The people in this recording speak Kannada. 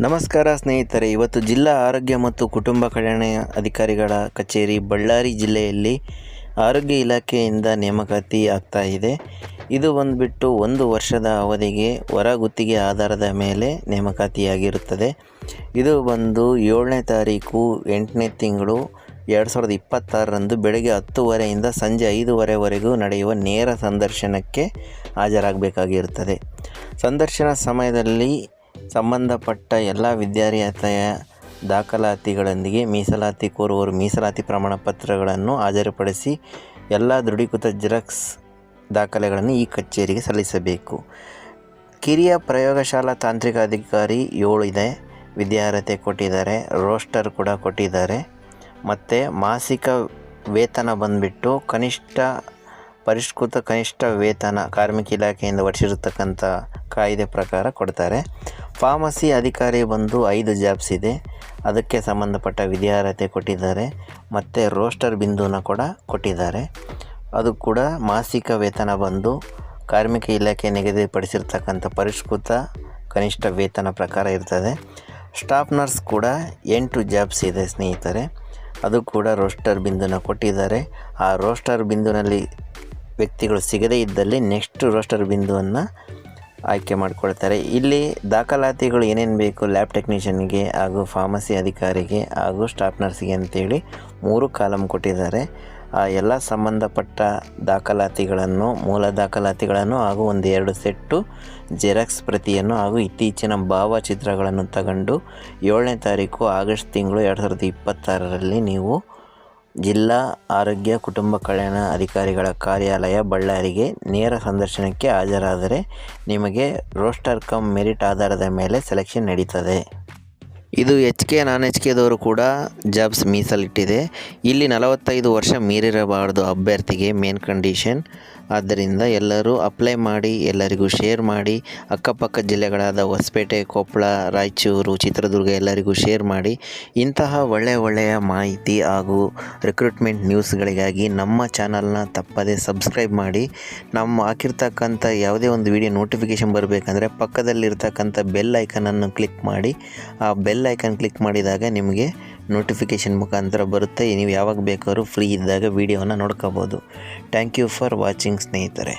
ನಮಸ್ಕಾರ ಸ್ನೇಹಿತರೆ, ಇವತ್ತು ಜಿಲ್ಲಾ ಆರೋಗ್ಯ ಮತ್ತು ಕುಟುಂಬ ಕಲ್ಯಾಣ ಅಧಿಕಾರಿಗಳ ಕಚೇರಿ ಬಳ್ಳಾರಿ ಜಿಲ್ಲೆಯಲ್ಲಿ ಆರೋಗ್ಯ ಇಲಾಖೆಯಿಂದ ನೇಮಕಾತಿ ಆಗ್ತಾ ಇದೆ. ಇದು ಬಂದುಬಿಟ್ಟು 1 ವರ್ಷದ ಅವಧಿಗೆ ಹೊರಗುತ್ತಿಗೆ ಆಧಾರದ ಮೇಲೆ ನೇಮಕಾತಿಯಾಗಿರುತ್ತದೆ. ಇದು ಬಂದು 7ನೇ ತಾರೀಕು 8ನೇ ತಿಂಗಳು 2026ರಂದು ಬೆಳಗ್ಗೆ 10:30ಯಿಂದ ಸಂಜೆ 5:30ವರೆಗೂ ನಡೆಯುವ ನೇರ ಸಂದರ್ಶನಕ್ಕೆ ಹಾಜರಾಗಬೇಕಾಗಿರುತ್ತದೆ. ಸಂದರ್ಶನ ಸಮಯದಲ್ಲಿ ಸಂಬಂಧಪಟ್ಟ ಎಲ್ಲ ವಿದ್ಯಾರ್ಹತೆಯ ದಾಖಲಾತಿಗಳೊಂದಿಗೆ ಮೀಸಲಾತಿ ಕೋರುವವರು ಮೀಸಲಾತಿ ಪ್ರಮಾಣ ಪತ್ರಗಳನ್ನು ಹಾಜರುಪಡಿಸಿ ಎಲ್ಲ ದೃಢೀಕೃತ ಜೆರಾಕ್ಸ್ ದಾಖಲೆಗಳನ್ನು ಈ ಕಚೇರಿಗೆ ಸಲ್ಲಿಸಬೇಕು. ಕಿರಿಯ ಪ್ರಯೋಗಶಾಲಾ ತಾಂತ್ರಿಕ ಅಧಿಕಾರಿ 7 ಇದೆ, ವಿದ್ಯಾರ್ಹತೆ ಕೊಟ್ಟಿದ್ದಾರೆ, ರೋಸ್ಟರ್ ಕೂಡ ಕೊಟ್ಟಿದ್ದಾರೆ. ಮತ್ತು ಮಾಸಿಕ ವೇತನ ಬಂದುಬಿಟ್ಟು ಪರಿಷ್ಕೃತ ಕನಿಷ್ಠ ವೇತನ ಕಾರ್ಮಿಕ ಇಲಾಖೆಯಿಂದ ಹೊರಡಿಸಿರ್ತಕ್ಕಂಥ ಕಾಯ್ದೆ ಪ್ರಕಾರ ಕೊಡ್ತಾರೆ. ಫಾರ್ಮಸಿ ಅಧಿಕಾರಿ ಬಂದು 5 ಜಾಬ್ಸ್ ಇದೆ, ಅದಕ್ಕೆ ಸಂಬಂಧಪಟ್ಟ ವಿದ್ಯಾರ್ಹತೆ ಕೊಟ್ಟಿದ್ದಾರೆ ಮತ್ತು ರೋಸ್ಟರ್ ಬಿಂದುನ ಕೂಡ ಕೊಟ್ಟಿದ್ದಾರೆ. ಅದು ಕೂಡ ಮಾಸಿಕ ವೇತನ ಬಂದು ಕಾರ್ಮಿಕ ಇಲಾಖೆ ನಿಗದಿಪಡಿಸಿರ್ತಕ್ಕಂಥ ಪರಿಷ್ಕೃತ ಕನಿಷ್ಠ ವೇತನ ಪ್ರಕಾರ ಇರ್ತದೆ. ಸ್ಟಾಫ್ ನರ್ಸ್ ಕೂಡ 8 ಜಾಬ್ಸ್ ಇದೆ ಸ್ನೇಹಿತರೆ, ಅದು ಕೂಡ ರೋಸ್ಟರ್ ಬಿಂದುನ ಕೊಟ್ಟಿದ್ದಾರೆ. ಆ ರೋಸ್ಟರ್ ಬಿಂದುನಲ್ಲಿ ವ್ಯಕ್ತಿಗಳು ಸಿಗದೇ ಇದ್ದಲ್ಲಿ ನೆಕ್ಸ್ಟ್ ರೋಸ್ಟರ್ ಬಿಂದುವನ್ನು ಆಯ್ಕೆ ಮಾಡಿಕೊಳ್ತಾರೆ. ಇಲ್ಲಿ ದಾಖಲಾತಿಗಳು ಏನೇನು ಬೇಕು, ಲ್ಯಾಬ್ ಟೆಕ್ನಿಷಿಯನ್ಗೆ ಹಾಗೂ ಫಾರ್ಮಸಿ ಅಧಿಕಾರಿಗೆ ಹಾಗೂ ಸ್ಟಾಫ್ ನರ್ಸ್ಗೆ ಅಂತೇಳಿ 3 ಕಾಲಮ್ ಕೊಟ್ಟಿದ್ದಾರೆ. ಆ ಎಲ್ಲ ಸಂಬಂಧಪಟ್ಟ ದಾಖಲಾತಿಗಳನ್ನು, ಮೂಲ ದಾಖಲಾತಿಗಳನ್ನು ಹಾಗೂ 1-2 ಸೆಟ್ಟು ಜೆರಾಕ್ಸ್ ಪ್ರತಿಯನ್ನು ಹಾಗೂ ಇತ್ತೀಚಿನ ಭಾವಚಿತ್ರಗಳನ್ನು ತಗೊಂಡು 7ನೇ ತಾರೀಕು ಆಗಸ್ಟ್ ತಿಂಗಳು 2026ರಲ್ಲಿ ನೀವು ಜಿಲ್ಲಾ ಆರೋಗ್ಯ ಕುಟುಂಬ ಕಲ್ಯಾಣ ಅಧಿಕಾರಿಗಳ ಕಾರ್ಯಾಲಯ ಬಳ್ಳಾರಿಗೆ ನೇರ ಸಂದರ್ಶನಕ್ಕೆ ಹಾಜರಾದರೆ ನಿಮಗೆ ರೋಸ್ಟರ್ ಕಮ್ ಮೆರಿಟ್ ಆಧಾರದ ಮೇಲೆ ಸೆಲೆಕ್ಷನ್ ನಡೀತದೆ. ಇದು HK ನಾನ್ HKದವರು ಕೂಡ ಜಾಬ್ಸ್ ಮೀಸಲಿಟ್ಟಿದೆ. ಇಲ್ಲಿ 45 ವರ್ಷ ಮೀರಿರಬಾರ್ದು ಅಭ್ಯರ್ಥಿಗೆ ಮೇನ್ ಕಂಡೀಷನ್. ಆದ್ದರಿಂದ ಎಲ್ಲರೂ ಅಪ್ಲೈ ಮಾಡಿ, ಎಲ್ಲರಿಗೂ ಶೇರ್ ಮಾಡಿ. ಅಕ್ಕಪಕ್ಕ ಜಿಲ್ಲೆಗಳಾದ ಹೊಸಪೇಟೆ, ಕೊಪ್ಪಳ, ರಾಯಚೂರು, ಚಿತ್ರದುರ್ಗ ಎಲ್ಲರಿಗೂ ಶೇರ್ ಮಾಡಿ. ಇಂತಹ ಒಳ್ಳೆಯ ಮಾಹಿತಿ ಹಾಗೂ ರಿಕ್ರೂಟ್ಮೆಂಟ್ ನ್ಯೂಸ್ಗಳಿಗಾಗಿ ನಮ್ಮ ಚಾನಲ್ನ ತಪ್ಪದೇ ಸಬ್ಸ್ಕ್ರೈಬ್ ಮಾಡಿ. ನಮ್ಮ ಹಾಕಿರ್ತಕ್ಕಂಥ ಯಾವುದೇ ಒಂದು ವಿಡಿಯೋ ನೋಟಿಫಿಕೇಷನ್ ಬರಬೇಕಂದ್ರೆ ಪಕ್ಕದಲ್ಲಿರ್ತಕ್ಕಂಥ ಬೆಲ್ ಐಕನನ್ನು ಕ್ಲಿಕ್ ಮಾಡಿ. ಆ ಬೆಲ್ ಐಕನ್ ಕ್ಲಿಕ್ ಮಾಡಿದಾಗ ನಿಮಗೆ ನೋಟಿಫಿಕೇಷನ್ ಮುಖಾಂತರ ಬರುತ್ತೆ. ನೀವು ಯಾವಾಗ ಬೇಕಾದ್ರೂ ಫ್ರೀ ಇದ್ದಾಗ ವಿಡಿಯೋನ ನೋಡ್ಕೋಬೋದು. ಥ್ಯಾಂಕ್ ಯು ಫಾರ್ ವಾಚಿಂಗ್ ಸ್ನೇಹಿತರೆ.